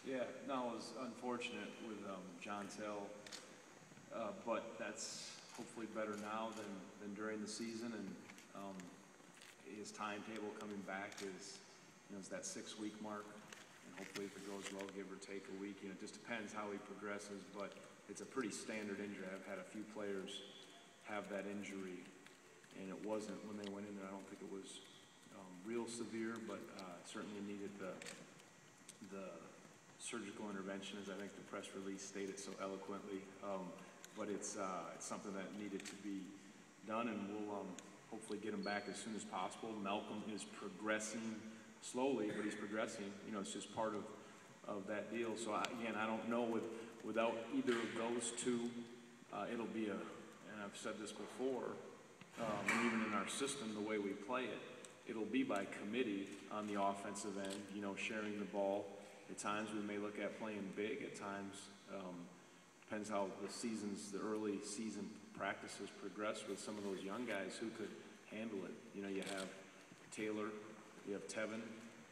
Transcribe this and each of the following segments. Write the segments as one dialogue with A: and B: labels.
A: Yeah, no, it was unfortunate with John Tell, but that's hopefully better now than during the season. And his timetable coming back is that 6-week mark, and hopefully if it goes well, give or take a week. It just depends how he progresses, but it's a pretty standard injury. I've had a few players have that injury, and it wasn't when they went in there. I don't think it was real severe, but certainly needed the surgical intervention, as I think the press release stated so eloquently. But it's something that needed to be done, and we'll hopefully get him back as soon as possible. Malcolm is progressing slowly, but he's progressing. It's just part of that deal. So again, I don't know without either of those two, it'll be and I've said this before, and even in our system, the way we play it, it'll be by committee on the offensive end, sharing the ball. At times we may look at playing big. At times, depends how the early season practices progress with some of those young guys who could handle it. You have Taylor, you have Tevin.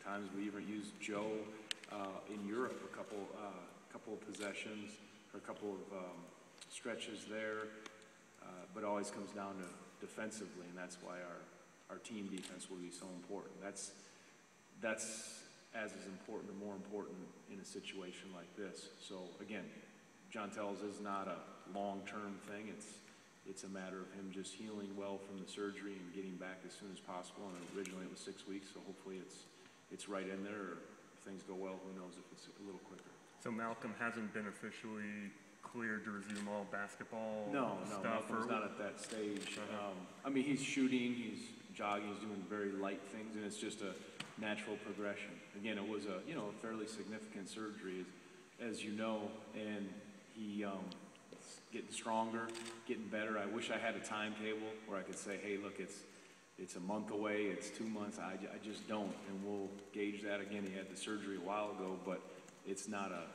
A: Times we even use Joe in Europe, a couple of possessions or a couple of stretches there. But it always comes down to defensively, and that's why our team defense will be so important. That's as important or more important in a situation like this. So again, John Tells is not a long-term thing. It's a matter of him just healing well from the surgery and getting back as soon as possible. And originally it was 6 weeks, so hopefully it's right in there. Or if things go well, who knows if it's a little quicker.
B: So Malcolm hasn't been officially cleared to resume all basketball stuff?
A: No, Malcolm's not at that stage. He's shooting, he's jogging, he's doing very light things, and it's just a natural progression. Again, it was a fairly significant surgery, as you know, and he getting stronger, getting better. I wish I had a timetable where I could say, hey, look, it's a month away, it's 2 months. I just don't, and we'll gauge that. Again, he had the surgery a while ago, but it's not a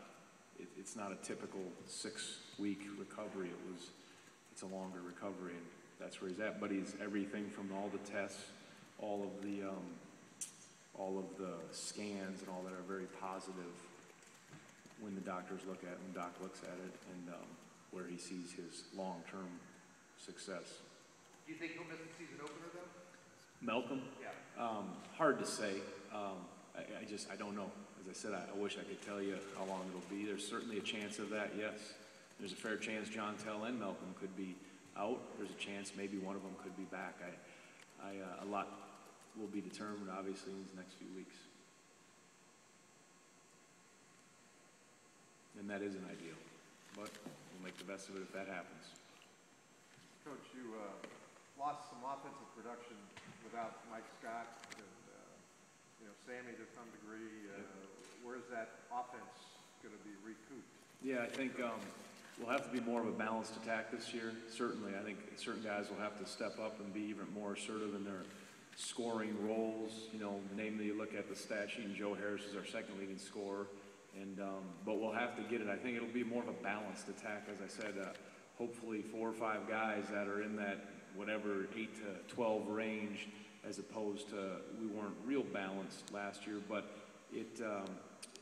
A: typical 6-week recovery. It's a longer recovery, and that's where he's at. But he's everything from all the tests, all of the scans and all that are very positive when the doctors when Doc looks at it, and where he sees his long-term success.
C: Do you think he'll miss the season opener, though?
A: Malcolm?
C: Yeah.
A: Hard to say. I don't know. As I said, I wish I could tell you how long it'll be. There's certainly a chance of that, yes. There's a fair chance John Tell and Malcolm could be out. There's a chance maybe one of them could be back. A lot will be determined, obviously, in these next few weeks. And that isn't ideal, but we'll make the best of it if that happens.
C: Coach, you lost some offensive production without Mike Scott and Sammy to some degree. Where's that offense going to be recouped?
A: Yeah, I think we'll have to be more of a balanced attack this year. Certainly, I think certain guys will have to step up and be even more assertive in their scoring roles. Namely, you look at the stat sheet, and Joe Harris is our second leading scorer. But we'll have to get it. I think it'll be more of a balanced attack, as I said. Hopefully 4 or 5 guys that are in that whatever 8 to 12 range, as opposed to we weren't real balanced last year. But it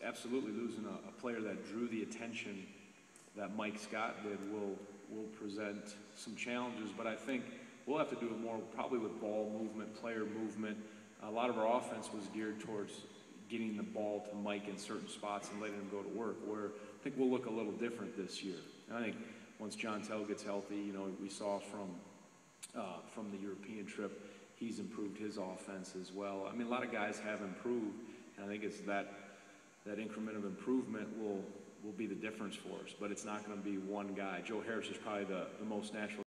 A: absolutely losing a player that drew the attention that Mike Scott did will present some challenges. But I think we'll have to do it more probably with ball movement, player movement. A lot of our offense was geared towards getting the ball to Mike in certain spots and letting him go to work, where I think we'll look a little different this year. And I think once John Tell gets healthy, we saw from the European trip, he's improved his offense as well. A lot of guys have improved, and I think it's that increment of improvement will be the difference for us. But it's not going to be one guy. Joe Harris is probably the most natural